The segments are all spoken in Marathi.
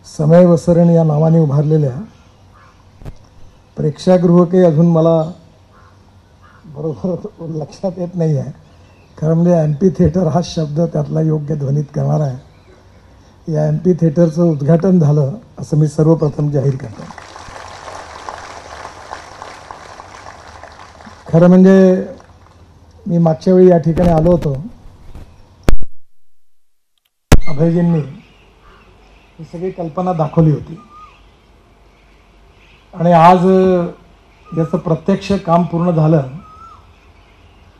समय वसरण या नावाने उभारलेल्या प्रेक्षागृह काही अजून मला बरोबर लक्षात येत नाही आहे, कारण म्हणजे एम्पी थिएटर हा शब्द त्यातला योग्य ध्वनित करणार आहे. या एम्पी थिएटरचं उद्घाटन झालं असं मी सर्वप्रथम जाहीर करतो. खरं म्हणजे मी मागच्या वेळी या ठिकाणी आलो होतो, अभयजींनी ही सगळी कल्पना दाखवली होती आणि आज याचं प्रत्यक्ष काम पूर्ण झालं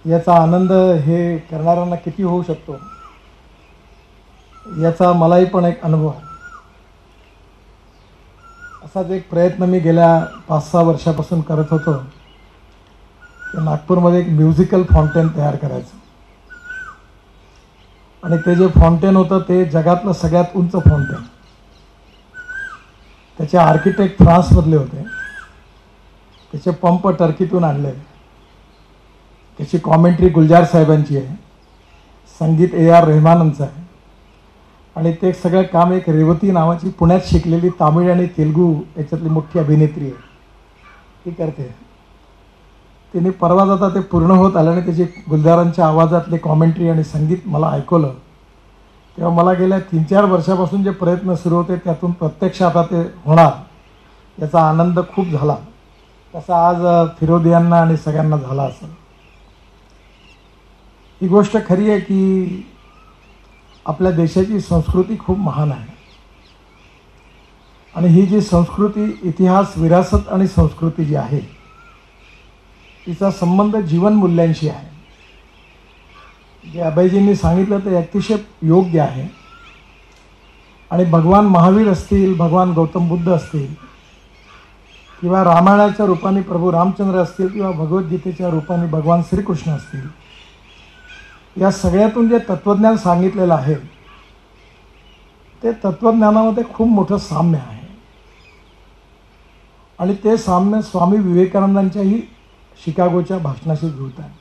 याचा आनंद हे करणाऱ्यांना किती होऊ शकतो याचा मलाही पण एक अनुभव आहे. असाच एक प्रयत्न मी गेल्या 5-6 वर्षापासून करत होतो की नागपूरमध्ये एक म्युझिकल फाउंटेन तयार करायचं, आणि ते जे फाउंटेन होतं ते जगातलं सगळ्यात उंच फाउंटेन. त्याचे आर्किटेक्ट फ्रान्समधले होते, त्याचे पंप टर्कीतून आणले, त्याची कॉमेंट्री गुलजार साहेबांची आहे, संगीत AR रहमानचं आहे, आणि ते सगळं काम एक रेवती नावाची पुण्यात शिकलेली तामिळ आणि तेलुगू याच्यातली मोठी अभिनेत्री आहे ती करते. तिने परवा जाता ते पूर्ण होत आलं आणि त्याची गुलजारांच्या आवाजातली कॉमेंट्री आणि संगीत मला ऐकवलं. तेव्हा मला गेल्या 3-4 वर्षापासून जे प्रयत्न सुरू होते त्यातून प्रत्यक्ष आता ते होणार याचा आनंद खूप झाला, तसा आज फिरोदियांना आणि सगळ्यांना झाला असेल. ही गोष्ट खरी आहे की आपल्या देशाची संस्कृती खूप महान आहे, आणि ही जी संस्कृती, इतिहास, विरासत आणि संस्कृती जी आहे तिचा संबंध जीवनमूल्यांशी आहे. जे अभयजींनी सांगितलं ते अतिशय योग्य आहे, आणि भगवान महावीर असतील, भगवान गौतम बुद्ध असतील, किंवा रामायणाच्या रूपाने प्रभू रामचंद्र असतील, किंवा भगवद्गीतेच्या रूपाने भगवान श्रीकृष्ण असतील, या सगळ्यातून जे तत्त्वज्ञान सांगितलेलं आहे ते तत्त्वज्ञानामध्ये खूप मोठं साम्य आहे, आणि ते साम्य स्वामी विवेकानंदांच्याही शिकागोच्या भाषणाशी जुळत आहे.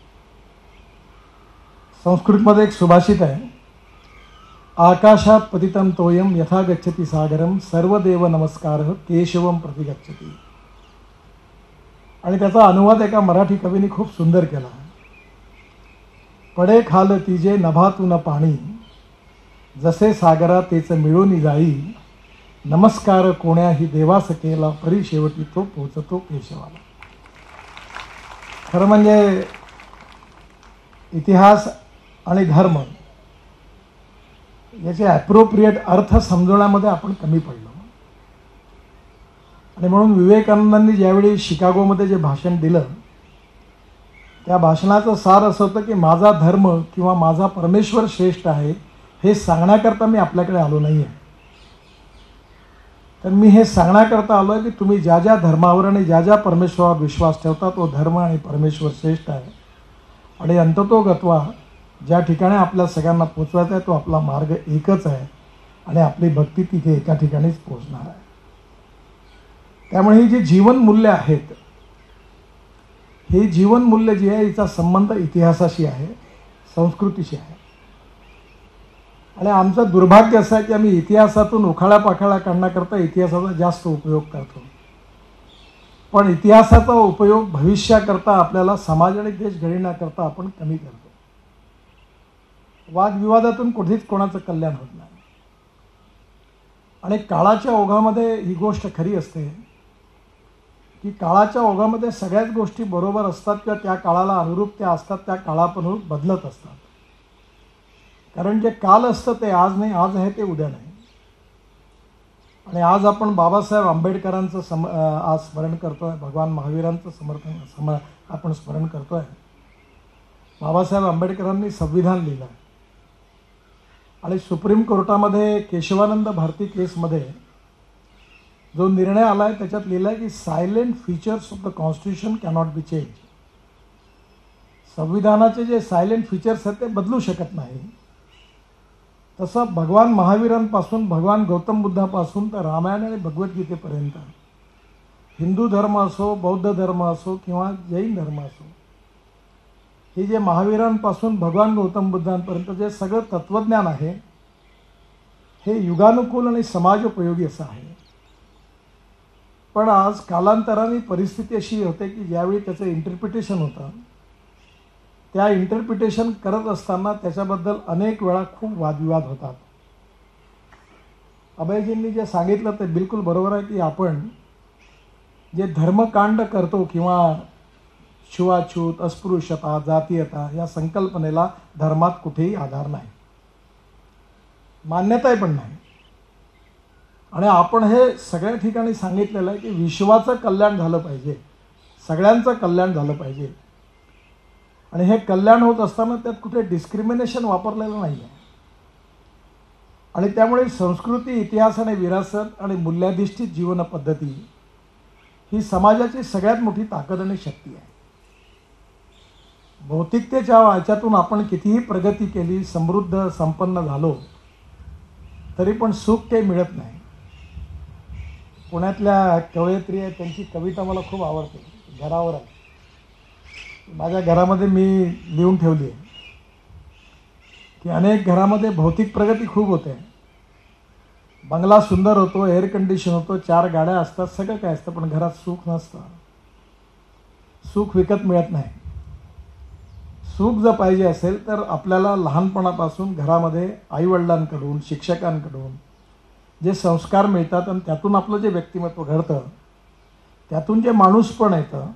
संस्कृतमध्ये एक सुभाषित आहे, आकाशात पतितं तोयम यथा गच्छति सागरम सर्वदेव नमस्कारः केशवम प्रति गच्छति. आणि त्याचा अनुवाद एका मराठी कवीने खूप सुंदर केला. पडे खाल तिजे नभातून पाणी, जसे सागरा तेच मिळून जाई, नमस्कार कोण्याही देवास केला, परी शेवटी तो पोचतो केशवाला. खरं म्हणजे इतिहास आणि धर्म याचे ॲप्रोप्रिएट अर्थ समजवण्यामध्ये आपण कमी पडलो, आणि म्हणून विवेकानंदांनी ज्यावेळी शिकागोमध्ये जे भाषण दिलं त्या भाषणाचं सार असं होतं की माझा धर्म किंवा माझा परमेश्वर श्रेष्ठ आहे हे सांगण्याकरता मी आपल्याकडे आलो नाही आहे, तर मी हे सांगण्याकरता आलो आहे की तुम्ही ज्या ज्या धर्मावर आणि ज्या ज्या परमेश्वरावर विश्वास ठेवता तो धर्म आणि परमेश्वर श्रेष्ठ आहे, आणि अंततोगत्वा ज्या ठिकाणी आपल्या सगळ्यांना पोचवायचं आहे तो आपला मार्ग एकच आहे, आणि आपली भक्ती तिथे एका ठिकाणीच पोचणार आहे. त्यामुळे ही जी जीवनमूल्य आहेत, ही जीवनमूल्य जी आहे हिचा संबंध इतिहासाशी आहे, संस्कृतीशी आहे. आणि आमचं दुर्भाग्य असं आहे की आम्ही इतिहासातून उखाळा काढण्याकरता इतिहासाचा जास्त उपयोग करतो, पण इतिहासाचा उपयोग भविष्याकरता आपल्याला समाज आणि देश घडविण्याकरता आपण कमी करतो. वादविवादातून कुठेच कोणाचं कल्याण होत नाही, आणि काळाच्या ओघामध्ये ही गोष्ट खरी असते की काळाच्या ओघामध्ये सगळ्याच गोष्टी बरोबर असतात किंवा त्या काळाला अनुरूप त्या असतात, त्या काळानुरूप बदलत असतात. कारण जे काल असतं ते आज नाही, आज आहे ते उद्या नाही. आणि आज आपण बाबासाहेब आंबेडकरांचं आज स्मरण करतो आहे, भगवान महावीरांचं आपण स्मरण करतो आहे. बाबासाहेब आंबेडकरांनी संविधान लिहिलं आहे, आणि सुप्रीम कोर्टामध्ये केशवानंद भारती केसमध्ये जो निर्णय आला आहे त्याच्यात लिहिलं आहे की silent features of the constitution cannot be change. संविधानाचे जे सायलेंट फीचर्स आहेत ते बदलू शकत नाही. तसं भगवान महावीरांपासून भगवान गौतम बुद्धापासून तर रामायण आणि भगवद्गीतेपर्यंत हिंदू धर्म असो, बौद्ध धर्म असो किंवा जैन धर्म असो, हे जे महावीरांपासून भगवान गौतम बुद्धांपर्यंत जे सगळं तत्त्वज्ञान आहे हे युगानुकूल आणि समाजोपयोगी असं आहे. पण आज कालांतराने परिस्थिती अशी होते की ज्यावेळी त्याचं इंटरप्रिटेशन होतं, त्या इंटरप्रिटेशन करत असताना त्याच्याबद्दल अनेक वेळा खूप वादविवाद होतात. अभयजींनी जे सांगितलं ते बिलकुल बरोबर आहे की आपण जे धर्मकांड करतो किंवा छुआछूत, अस्पृश्यता, जातीयता या संकल्पनेला धर्मात कुठेही आधार नाही, मान्यताही पण नाही. आणि आपण हे सगळ्या ठिकाणी सांगितलेलं आहे की विश्वाचं कल्याण झालं पाहिजे, सगळ्यांचं कल्याण झालं पाहिजे. आणि हे कल्याण होत असताना त्यात कुठे डिस्क्रिमिनेशन वापरलेलं नाही आहे. आणि त्यामुळे संस्कृती, इतिहास आणि विरासत आणि मूल्याधिष्ठित जीवन पद्धती ही समाजाची सगळ्यात मोठी ताकद आणि शक्ती आहे. भौतिकतेच्या याच्यातून आपण कितीही प्रगती केली, समृद्ध संपन्न झालो, तरी पण सुख काही मिळत नाही. पुण्यातल्या कवयित्री आहे, त्यांची कविता मला खूप आवडते, घरावर आहे. माझ्या घरामध्ये मी लिहून ठेवली आहे की अनेक घरामध्ये भौतिक प्रगती खूप होते, बंगला सुंदर होतो, एअर कंडिशन होतो, 4 गाड्या असतात, सगळं काय असतं, पण घरात सुख नसतं. सुख विकत मिळत नाही. सुख जर पाहिजे असेल तर आपल्याला लहानपणापासून घरामध्ये आईवडिलांकडून, शिक्षकांकडून जे संस्कार मिळतात आणि त्यातून आपलं जे व्यक्तिमत्व घडतं, त्यातून जे माणूसपण येतं,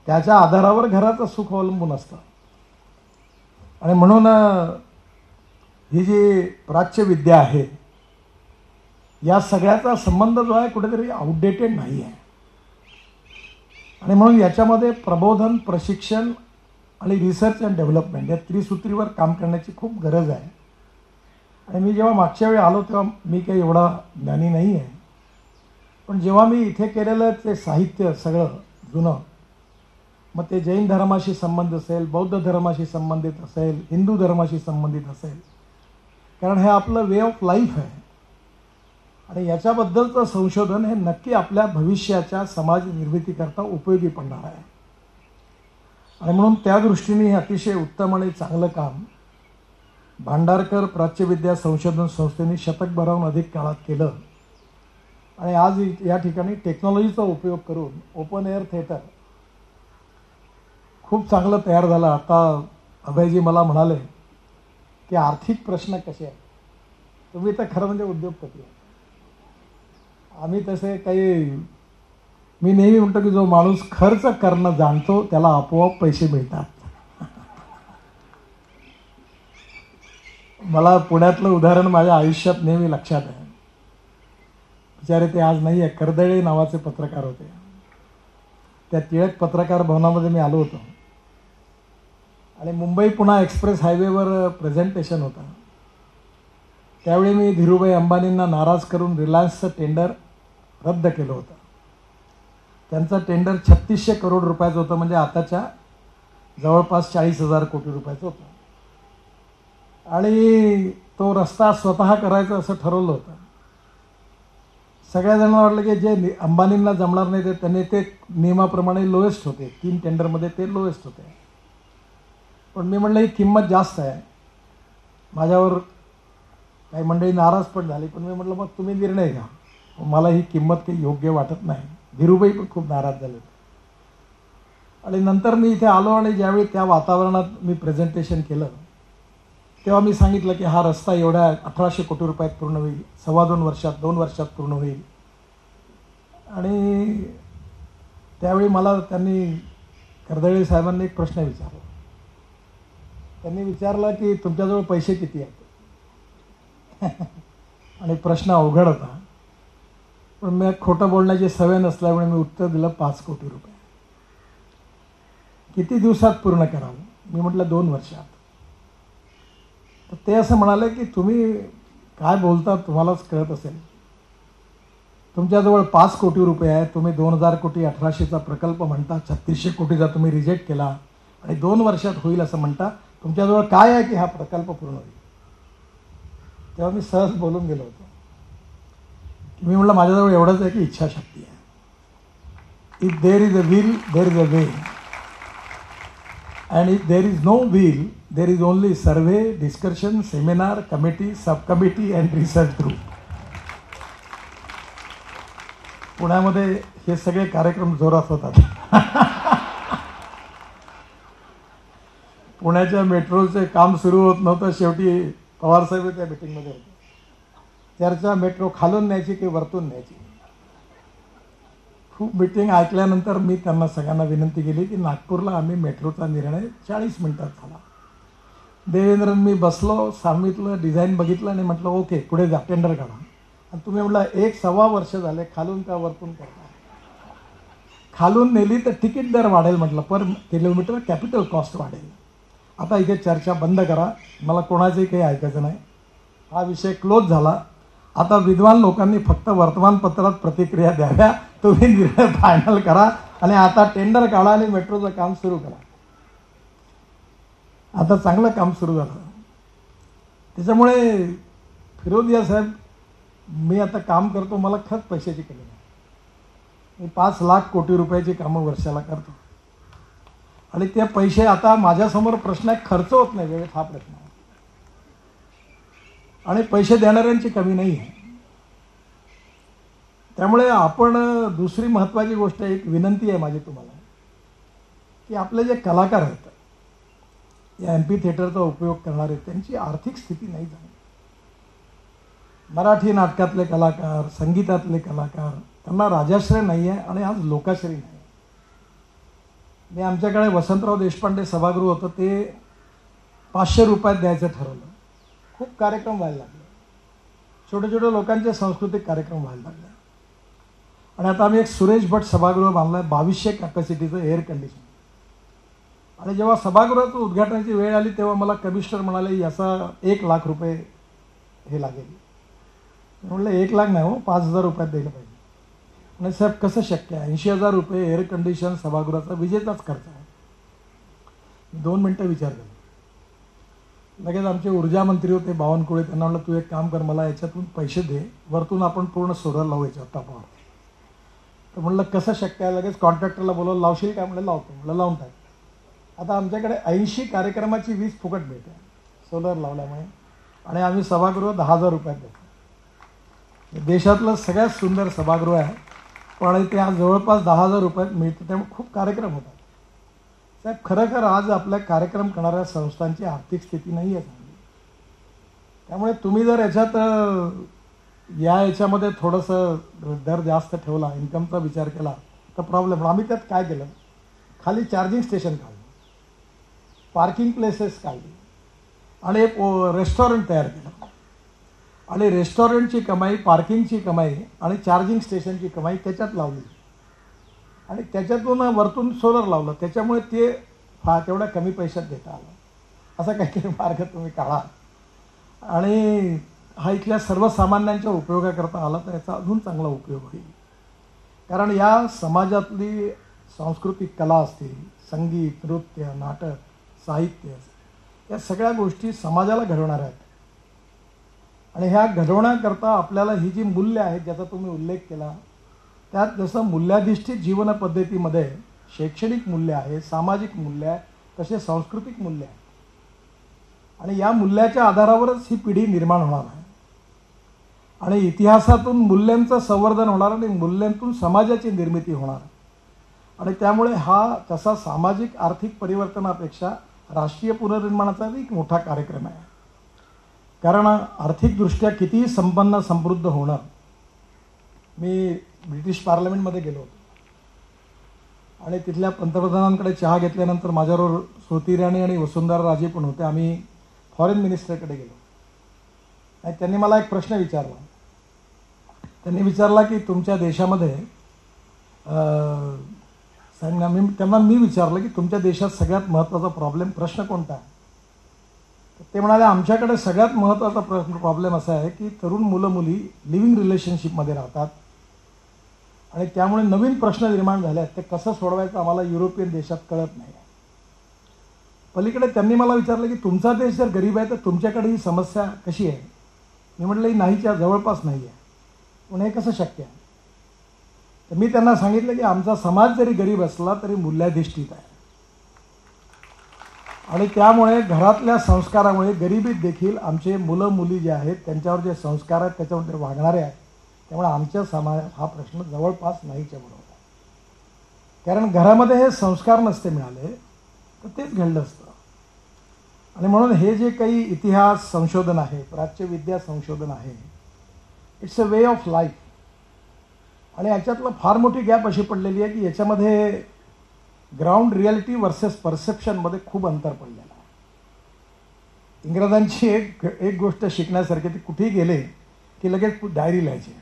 त्याच्या आधारावर घराचं सुख अवलंबून असतं. आणि म्हणून ही जी प्राच्य विद्या आहे, या सगळ्याचा संबंध जो आहे कुठेतरी आउटडेटेड नाही आहे. आणि म्हणून याच्यामध्ये प्रबोधन, प्रशिक्षण आणि रिसर्च अँड डेव्हलपमेंट या त्रिसूत्रीवर काम करण्याची खूप गरज आहे. आणि मी जेव्हा मागच्या वेळी आलो तेव्हा मी काही एवढा ज्ञानी नाही आहे, पण जेव्हा मी इथे केलेलं ते साहित्य सगळं जुनं, मग ते जैन धर्माशी संबंध असेल, बौद्ध धर्माशी संबंधित असेल, हिंदू धर्माशी संबंधित असेल, कारण हे आपलं वे ऑफ लाईफ आहे. आणि याच्याबद्दलचं संशोधन हे नक्की आपल्या भविष्याच्या समाज निर्मितीकरता उपयोगी पडणार आहे. आणि म्हणून त्या दृष्टीने हे अतिशय उत्तम आणि चांगलं काम भांडारकर प्राच्यविद्या संशोधन संस्थेने शतकभराहून अधिक काळात केलं. आणि आज या ठिकाणी टेक्नॉलॉजीचा उपयोग करून ओपन एअर थिएटर खूप चांगलं तयार झालं. आता अभयजी मला म्हणाले की आर्थिक प्रश्न कसे आहेत. तुम्ही तर खरं म्हणजे उद्योगपती आहे, आम्ही तसे काही. मी नेहमी म्हणतो की जो माणूस खर्च करणं जाणतो त्याला आपोआप पैसे मिळतात. मला पुण्यातलं उदाहरण माझ्या आयुष्यात नेहमी लक्षात आहे. बिचारे ते आज नाही आहे, कर्दळे नावाचे पत्रकार होते. त्या टिळक पत्रकार भवनामध्ये मी आलो होतो आणि मुंबई पुणा एक्सप्रेस हायवेवर प्रेझेंटेशन होतं. त्यावेळी मी धीरूभाई अंबानींना नाराज करून रिलायन्सचं टेंडर रद्द केलं होतं. त्यांचं टेंडर 3600 करोड रुपयाचं होतं, म्हणजे आताच्या जवळपास 40,000 कोटी रुपयाचं होतं. आणि तो रस्ता स्वतः करायचा असं ठरवलं होतं. सगळ्या जणांना वाटलं की जे अंबानींना जमणार नाही ते त्यांनी ते नियमाप्रमाणे लोएस्ट होते, 3 टेंडरमध्ये ते लोएस्ट होते. पण मी म्हटलं ही किंमत जास्त आहे. माझ्यावर काही मंडळी नाराज पण झाली, पण मी म्हटलं मग तुम्ही निर्णय घ्या, मला ही किंमत काही योग्य वाटत नाही. धीरूभाई पण खूप नाराज झाले. आणि नंतर मी इथे आलो आणि ज्यावेळी त्या वातावरणात मी प्रेझेंटेशन केलं तेव्हा मी सांगितलं की हा रस्ता एवढ्या 1800 कोटी रुपयात पूर्ण होईल, 2.25 वर्षात, 2 वर्षात पूर्ण होईल. आणि त्यावेळी मला त्यांनी, कर्दळे साहेबांनी एक प्रश्न विचारला. त्यांनी विचारला की तुमच्याजवळ पैसे किती आहेत. आणि प्रश्न अवघड होता, पण मी खोटं बोलण्याची सवय नसल्यामुळे मी उत्तर दिलं 5 कोटी रुपये. किती दिवसात पूर्ण करावं. मी म्हटलं 2 वर्षात. तर ते असं म्हणाले की तुम्ही काय बोलता, तुम्हालाच कळत असेल. तुमच्याजवळ 5 कोटी रुपये आहेत, तुम्ही 2000 कोटी 1800चा प्रकल्प म्हणता, 3600 कोटीचा तुम्ही रिजेक्ट केला आणि 2 वर्षात होईल असं म्हणता. तुमच्याजवळ काय आहे की हा प्रकल्प पूर्ण होईल. तेव्हा मी सहज बोलून गेलो होतो की मी म्हटलं माझ्याजवळ एवढंच आहे की इच्छाशक्ती आहे. If there is a will there is a way. And if there is no will, there is only survey, discussion, seminar, committee, subcommittee and research group. पुण्यामध्ये हे सगळे कार्यक्रम जोरात होतात. पुण्याच्या मेट्रोचे काम सुरू होत नव्हतं, शेवटी पवारसाहेब त्या मीटिंगमध्ये होते. चर्चा मेट्रो खालून न्यायची की वरतून न्यायची. खूप मीटिंग ऐकल्यानंतर मी त्यांना सगळ्यांना विनंती केली की नागपूरला आम्ही मेट्रोचा निर्णय 40 मिनिटात झाला. देवेंद्रन मी बसलो, सांगितलं, डिझाईन बघितलं आणि म्हटलं ओके पुढे जा, टेंडर काढा. आणि तुम्ही म्हटलं 1-1.25 वर्ष झाले, खालून का वरतून करता. खालून नेली तर तिकीट दर वाढेल म्हटलं, पर किलोमीटर कॅपिटल कॉस्ट वाढेल. आता इथे चर्चा बंद करा, मला कोणाचंही काही ऐकायचं नाही. हा विषय क्लोज झाला. आता विद्वान लोकांनी फक्त वर्तमानपत्रात प्रतिक्रिया द्याव्या, तुम्ही निर्णय फायनल करा आणि आता टेंडर काढा आणि मेट्रोचं काम सुरू करा. आता चांगलं काम सुरू झालं. त्याच्यामुळे फिरोदिया साहेब, मी आता काम करतो, मला खत पैशाची कमी नाही. मी 5 लाख कोटी रुपयाची कामं वर्षाला करतो आणि ते पैसे आता माझ्यासमोर प्रश्न आहे, खर्च होत नाही वेळेत, हा प्रश्न आहे. आणि पैसे देणाऱ्यांची कमी नाही आहे. त्यामुळे आपण दुसरी महत्त्वाची गोष्ट, एक विनंती आहे माझी तुम्हाला, की आपले जे कलाकार आहेत, या एम्पी थिएटरचा उपयोग करणारे, त्यांची आर्थिक स्थिती नाही झाली. मराठी नाटकातले कलाकार, संगीतातले कलाकार, त्यांना राजाश्रय नाही आहे आणि आज लोकाश्रय नाही. मी आमच्याकडे वसंतराव देशपांडे सभागृह होतं, ते 500 रुपयात द्यायचं ठरवलं. खूप कार्यक्रम व्हायला लागले, छोटे छोटे लोकांचे सांस्कृतिक कार्यक्रम व्हायला लागले. आणि आता आम्ही एक सुरेश भट सभागृह बांधलं आहे, 2200 कॅपॅसिटीचं एअर कंडिशन. आणि जेव्हा सभागृहाचं उद्घाटनाची वेळ आली तेव्हा मला कमिशनर म्हणाले याचा 1 लाख रुपये हे लागेल. म्हटलं 1 लाख नाही हो, 5000 रुपयात द्यायला पाहिजे. आणि साहेब कसं शक्य आहे, 80,000 रुपये एअर कंडिशन सभागृहाचा विजेचाच खर्च आहे. 2 मिनटं विचार केला. लगेच आमचे ऊर्जा मंत्री होते बावनकुळे, त्यांना म्हटलं तू एक काम कर, मला याच्यातून पैसे दे, वरतून आपण पूर्ण सोलर लावू याच्यावर टॉपवर. तर म्हटलं कसं शक्य आहे, लगेच कॉन्ट्रॅक्टरला बोलवलं, लावशील काय, म्हटलं लावतो. म्हटलं लावून टाक. आता आमच्याकडे 80 कार्यक्रमाची वीज फुकट मिळते सोलर लावल्यामुळे. आणि आम्ही सभागृह 10,000 रुपयात देतो. देशातलं सगळ्यात सुंदर सभागृह आहे, पण ते आज जवळपास 10,000 रुपयात मिळतं. त्यामुळे खूप कार्यक्रम होतात. साहेब खरं आज आपल्या कार्यक्रम करणाऱ्या संस्थांची आर्थिक स्थिती नाही आहे चांगली. त्यामुळे तुम्ही जर याच्यामध्ये थोडंसं दर जास्त ठेवला, इन्कमचा विचार केला तर प्रॉब्लेम. आम्ही त्यात काय केलं, खाली चार्जिंग स्टेशन काढलं, पार्किंग प्लेसेस काढली आणि एक रेस्टॉरंट तयार केलं. आणि रेस्टॉरंटची कमाई, पार्किंगची कमाई आणि चार्जिंग स्टेशनची कमाई त्याच्यात लावली. आणि त्याच्यातून वरतून सोलर लावलं. त्याच्यामुळे ते तेवढ्या कमी पैशात देता आलं. असा काहीतरी मार्ग तुम्ही काढा आणि हा इथल्या सर्वसामान्यांच्या उपयोगाकरता आला तर याचा अजून चांगला उपयोग होईल. कारण या समाजातली सांस्कृतिक कला असतील, संगीत, नृत्य, नाटक, साहित्य, या सगळ्या गोष्टी समाजाला घडवणाऱ्या आहेत. आणि ह्या घडवण्याकरता आपल्याला ही जी मूल्य आहेत ज्याचा तुम्ही उल्लेख केला, त्यात जसं मूल्याधिष्ठित जीवन पद्धतीमध्ये शैक्षणिक मूल्य आहे, सामाजिक मूल्य आहे, तसे सांस्कृतिक मूल्य आहे. आणि या मूल्याच्या आधारावरच ही पिढी निर्माण होणार आहे. आणि इतिहासातून मूल्यांचं संवर्धन होणार आणि मूल्यांतून समाजाची निर्मिती होणार. आणि त्यामुळे हा तसा सामाजिक आर्थिक परिवर्तनापेक्षा राष्ट्रीय पुनर्निर्माणाचा एक मोठा कार्यक्रम आहे. कारण आर्थिकदृष्ट्या कितीही संपन्न समृद्ध होणं. मी ब्रिटिश पार्लमेंटमध्ये गेलो होतो आणि तिथल्या पंतप्रधानांकडे चहा घेतल्यानंतर माझ्याबरोबर स्मृती इराणी आणि वसुंधरा राजे पण होते. आम्ही फॉरेन मिनिस्टरकडे गेलो आणि त्यांनी मला एक प्रश्न विचारला. त्यांनी विचारला की तुमच्या देशामध्ये त्यांना मी विचारलं की तुमच्या देशात सगळ्यात महत्त्वाचा प्रश्न कोणता आहे. ते म्हणाले आमच्याकडे सगळ्यात महत्त्वाचा प्रॉब्लेम असा आहे की तरुण मुलं मुली लिव्हिंग रिलेशनशिपमध्ये राहतात आणि त्यामुळे नवीन प्रश्न निर्माण झाले आहेत. ते कसं सोडवायचं आम्हाला युरोपियन देशात कळत नाही. पलीकडे त्यांनी मला विचारलं की तुमचा देश जर गरीब आहे तर तुमच्याकडे ही समस्या कशी आहे. मी म्हटलं ही नाहीच्या जवळपास नाही आहे. पण हे कसं शक्य आहे. तर मी त्यांना सांगितलं की आमचा समाज जरी गरीब असला तरी मूल्याधिष्ठित आहे. आणि त्यामुळे घरातल्या संस्कारामुळे गरिबीत देखील आमचे मुलं मुली जे आहेत त्यांच्यावर जे संस्कार आहेत त्याच्यावर ते वागणारे आहेत. त्यामुळे आमच्या समाजात हा प्रश्न जवळपास नाहीच्या बरोबर आहे. कारण घरामध्ये हे संस्कार नसते मिळाले तर तेच घडलं असतं. आणि म्हणून हे जे काही इतिहास संशोधन आहे, प्राच्यविद्या संशोधन आहे, it's a way of life. आणि याच्यातलं फार मोठी गॅप अशी पडलेली आहे की याच्यामध्ये ग्राउंड रियालिटी वर्सेस परसेप्शनमध्ये खूप अंतर पडलेलं आहे. इंग्रजांची एक गोष्ट शिकण्यासारखी, ती कुठेही गेले की लगेच डायरी लिहायची.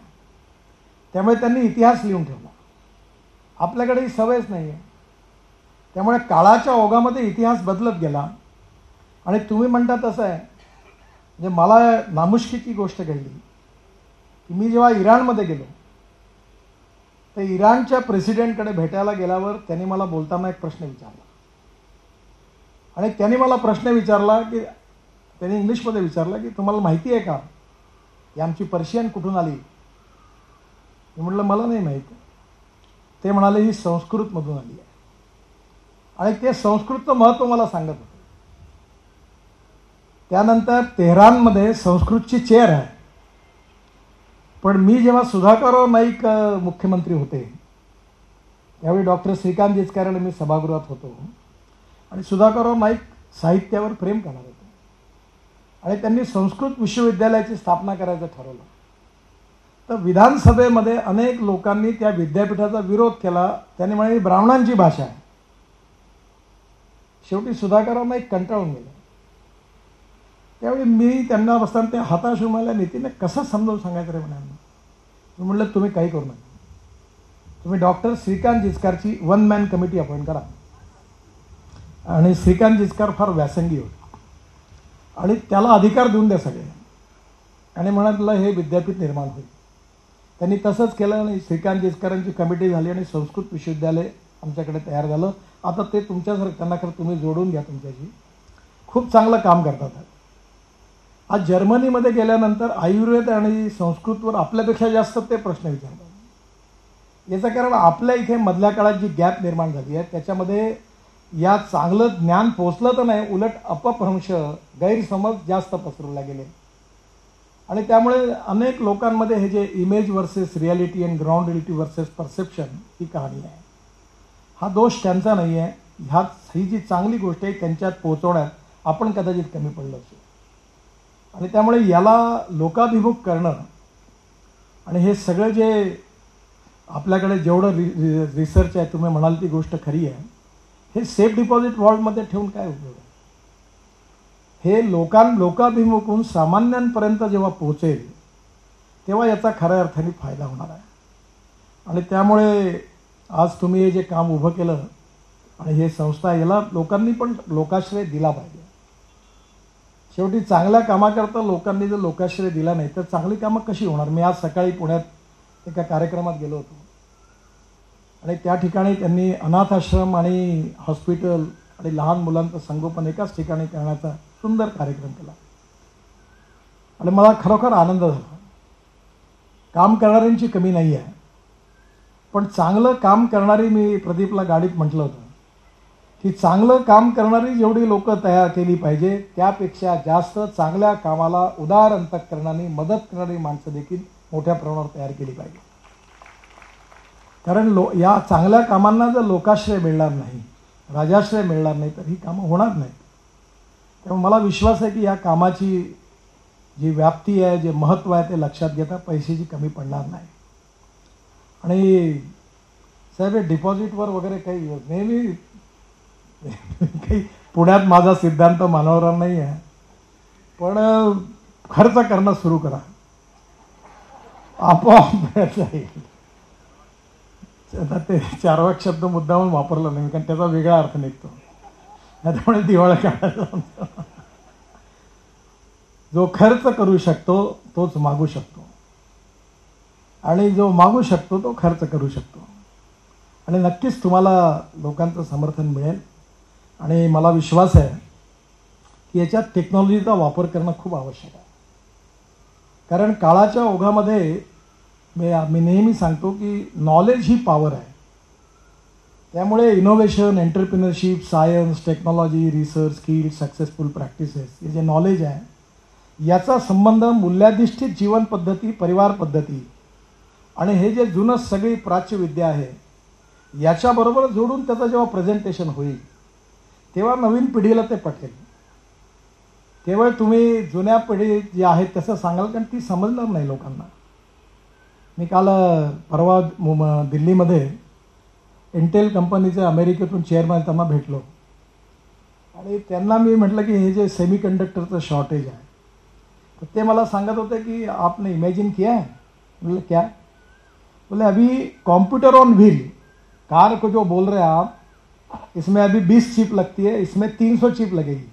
त्यामुळे त्यांनी इतिहास लिहून ठेवला. आपल्याकडे ही सवयच नाही आहे. त्यामुळे काळाच्या ओघामध्ये इतिहास बदलत गेला. आणि तुम्ही म्हणता तसं आहे, म्हणजे मला नामुष्कीची गोष्ट घडली की मी जेव्हा इराणमध्ये गेलो तर इराणच्या प्रेसिडेंटकडे भेटायला गेल्यावर त्यांनी मला बोलताना एक प्रश्न विचारला. आणि त्यांनी मला प्रश्न विचारला की त्यांनी इंग्लिशमध्ये विचारला की तुम्हाला माहिती आहे का की आमची पर्शियन कुठून आली? मी म्हटलं मला नाही माहिती. ते म्हणाले ही संस्कृतमधून आली आहे. आणि ते संस्कृतचं महत्त्व मला सांगत होते. त्यानंतर तेहरानमध्ये संस्कृतची चेअर आहे. पण मी जेव्हा सुधाकरराव नाईक मुख्यमंत्री होते त्यावेळी डॉक्टर श्रीकांत जिचकार आणि मी सभागृहात होतो. आणि सुधाकरराव नाईक साहित्यावर प्रेम करणार होते आणि त्यांनी संस्कृत विश्वविद्यालयाची स्थापना करायचं ठरवलं. तर विधानसभेमध्ये अनेक लोकांनी त्या विद्यापीठाचा विरोध केला. त्यांनी म्हणाले ब्राह्मणांची भाषा आहे. शेवटी सुधाकरराव नाईक कंटाळून गेले. त्यावेळी मी त्यांना बसताना ते हाताश उमायला नीतीने कसं समजावून सांगायचं रे म्हणाल. मी म्हटलं तुम्ही काही करू नका. तुम्ही डॉक्टर श्रीकांत जिचकारची वन मॅन कमिटी अपॉइंट करा. आणि श्रीकांत जिचकार फार व्यासंगी होते आणि त्याला अधिकार देऊन द्या सगळे. आणि म्हणाला हे विद्यापीठ निर्माण होईल. त्यांनी तसंच केलं आणि श्रीकांत जिचकारांची कमिटी झाली आणि संस्कृत विश्वविद्यालय आमच्याकडे तयार झालं. आता ते तुमच्यासारखं त्यांना खरं तुम्ही जोडून घ्या तुमच्याशी. खूप चांगलं काम करतात. आज जर्मनीमध्ये गेल्यानंतर आयुर्वेद आणि संस्कृतवर आपल्यापेक्षा जास्त ते प्रश्न विचारतात. याचं कारण आपल्या इथे मधल्या काळात जी गॅप निर्माण झाली आहे त्याच्यामध्ये या चांगलं ज्ञान पोचलं तर नाही, उलट अपभ्रंश गैरसमज जास्त पसरवला गेले. आणि त्यामुळे अनेक लोकांमध्ये हे जे image versus reality and ground reality versus perception ही कहाणी आहे. हा दोष त्यांचा नाही आहे. ही जी चांगली गोष्ट आहे त्यांच्यात पोहोचवण्यात आपण कदाचित कमी पडलो असू. आणि त्यामुळे याला लोकाभिमुख करणं आणि हे सगळं जे आपल्याकडे जेवढं रिसर्च आहे, तुम्ही म्हणाल ती गोष्ट खरी आहे, हे सेफ डिपॉझिट वॉल्टमध्ये ठेवून काय उपयोग आहे? हे लोकाभिमुख होऊन सामान्यांपर्यंत जेव्हा पोहोचेल तेव्हा याचा खऱ्या अर्थाने फायदा होणार आहे. आणि त्यामुळे आज तुम्ही हे जे काम उभं केलं आणि हे संस्था, याला लोकांनी पण लोकाश्रय दिला पाहिजे. शेवटी चांगल्या कामाकरता लोकांनी जर लोकाश्रय दिला नाही तर चांगली कामं कशी होणार? मी आज सकाळी पुण्यात एका कार्यक्रमात गेलो होतो आणि त्या ठिकाणी त्यांनी अनाथ आश्रम आणि हॉस्पिटल आणि लहान मुलांचं संगोपन एकाच ठिकाणी करण्याचा सुंदर कार्यक्रम केला. आणि मला खरोखर आनंद झाला. काम करणाऱ्यांची कमी नाही आहे, पण चांगलं काम करणारी, मी प्रदीपला गाडीत म्हटलं होतं की चांगलं काम करणारी जेवढी लोक तयार केली पाहिजे त्यापेक्षा जास्त चांगल्या कामाला उदार अंतःकरणाने मदत करणारी माणसं देखील मोठ्या प्रमाणावर तयार केली पाहिजे. कारण या चांगल्या कामांना जर लोकाश्रय मिळणार नाही, राजाश्रय मिळणार नाही तर ही कामं होणार नाहीत. त्यामुळे मला विश्वास आहे की या कामाची जी व्याप्ती आहे, जे महत्त्व आहे ते लक्षात घेता पैशाची कमी पडणार नाही. आणि साहेब डिपॉझिटवर वगैरे काही नेहमी काही पुण्यात माझा सिद्धांत मानवणार नाही आहे, पण खर्च करणं सुरू करा, आपोआप मिळत जाईल. आता ते चारवाक शब्द मुद्दामून वापरला नाही कारण त्याचा वेगळा अर्थ निघतो. त्यामुळे दिवाळी काढायचा जो खर्च करू शकतो तोच मागू शकतो आणि जो मागू शकतो तो खर्च करू शकतो. आणि नक्कीच तुम्हाला लोकांचं समर्थन मिळेल. आणि मला विश्वास आहे की याच्यात टेक्नॉलॉजीचा वापर करणं खूप आवश्यक आहे. कारण काळाच्या ओघामध्ये मी नेहमी सांगतो की नॉलेज ही पॉवर आहे. त्यामुळे innovation, entrepreneurship, science, technology, research, skill, successful practices हे जे नॉलेज आहे याचा संबंध मूल्याधिष्ठित जीवन पद्धती, परिवार पद्धती आणि हे जे जुनं सगळी प्राच्यविद्या आहे याच्याबरोबर जोडून त्याचं जेव्हा प्रेझेंटेशन होईल तेव्हा नवीन पिढीला ते पटेल. केवळ तुम्ही जुन्या पिढी जी आहेत तसं सांगाल कारण ती समजणार नाही लोकांना. मी काल परवा दिल्लीमध्ये इंटेल कंपनीचे अमेरिकेतून चेअरमॅन त्यांना भेटलो आणि त्यांना मी म्हटलं की हे जे सेमीकंडक्टरचं शॉर्टेज आहे तर ते मला सांगत होते की आपने इमेजिन किया है. बोले क्या? बोले अभी कंप्यूटर ऑन व्हील, कार को जो बोल रहे हैं आप, इसमें अभी 20 चिप लगती है, इसमें 300 चिप लगेगी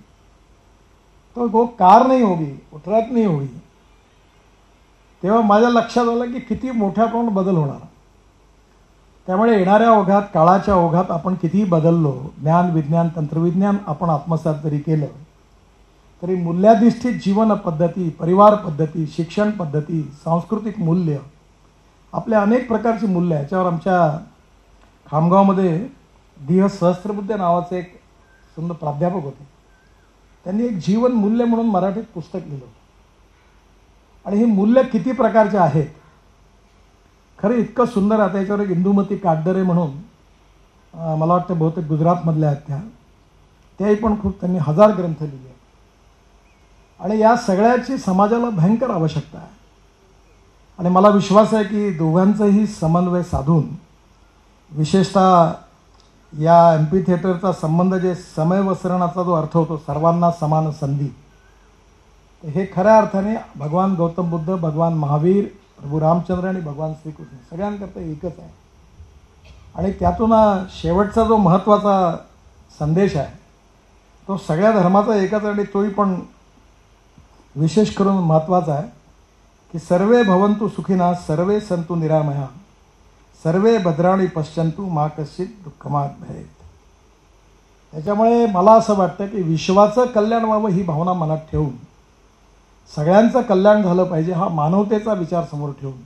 तो वो कार नहीं होगी, वो ट्रक नहीं होगी. तेव्हा माझ्या लक्षात आलं की किती मोठ्या प्रमाणात बदल होणार. त्यामुळे येणाऱ्या ओघात, काळाच्या ओघात आपण कितीही बदललो, ज्ञान, विज्ञान, तंत्रविज्ञान आपण आत्मसात जरी केलं तरी मूल्याधिष्ठित जीवन पद्धती, परिवार पद्धती, शिक्षण पद्धती, सांस्कृतिक मूल्य, आपल्या अनेक प्रकारची मूल्य याच्यावर आमच्या खामगावमध्ये दिह सहस्त्रबुद्धे नावाचे एक सुंदर प्राध्यापक होते. त्यांनी एक जीवन मूल्य म्हणून मराठीत पुस्तक लिहिलं आणि ही मूल्य किती प्रकारचे आहेत खरं इतकं सुंदर आहे. त्याच्यावर एक इंदुमती काटदरे म्हणून मला वाटतं बहुतेक गुजरातमधल्या आहेत त्याही पण खूप त्यांनी 1000 ग्रंथ लिहिले आणि या सगळ्याची समाजाला भयंकर आवश्यकता आहे. आणि मला विश्वास आहे की दोघांचंही समन्वय साधून विशेषतः या MP थिएटरचा संबंध जे समयवसरणाचा जो अर्थ होतो, सर्वांना समान संधी, हे खऱ्या अर्थाने भगवान गौतम बुद्ध, भगवान महावीर, प्रभू रामचंद्र आणि भगवान श्रीकृष्ण सगळ्यांकरता एकच आहे. आणि त्यातून शेवटचा जो महत्त्वाचा संदेश आहे तो सगळ्या धर्माचा एकच आणि तोही पण विशेष करून महत्त्वाचा आहे की सर्वे भवन्तु सुखिनः, सर्वे सन्तु निरामया, सर्वे भद्राणि पश्यन्तु मा कश्चित् दुःखमात् भवेत्. त्याच्यामुळे मला असं वाटतं की विश्वाचं कल्याण व्हावं ही भावना मनात ठेवून, सगळ्यांचं कल्याण झालं पाहिजे हा मानवतेचा विचार समोर ठेवून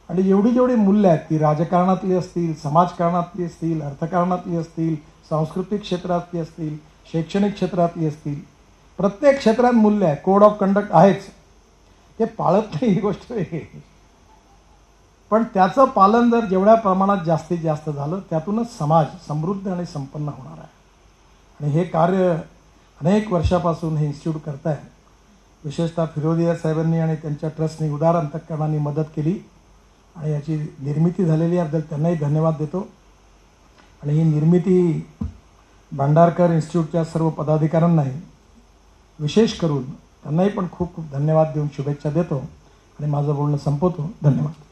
आणि जेवढी मूल्य आहेत ती राजकारणातली असतील, समाजकारणातली असतील, अर्थकारणातली असतील, सांस्कृतिक क्षेत्रातली असतील, शैक्षणिक क्षेत्रातली असतील, प्रत्येक क्षेत्रात मूल्य आहे. कोड ऑफ कंडक्ट आहेच, ते पाळत नाही ही गोष्ट वेगळी, पण त्याचं पालन जर जेवढ्या प्रमाणात जास्तीत जास्त झालं त्यातूनच समाज समृद्ध आणि संपन्न होणार आहे. आणि हे कार्य अनेक वर्षापासून हे इन्स्टिट्यूट करत आहे. विशेषतः फिरोदिया साहेबांनी आणि त्यांच्या ट्रस्टनी उदार अंतःकरणाने मदत केली आणि याची निर्मिती झालेली याबद्दल त्यांनाही धन्यवाद देतो. आणि ही निर्मिती भांडारकर इन्स्टिट्यूटच्या सर्व पदाधिकाऱ्यांनाही विशेष करून त्यांनाही पण खूप खूप धन्यवाद देऊन शुभेच्छा देतो आणि माझं बोलणं संपवतो. धन्यवाद.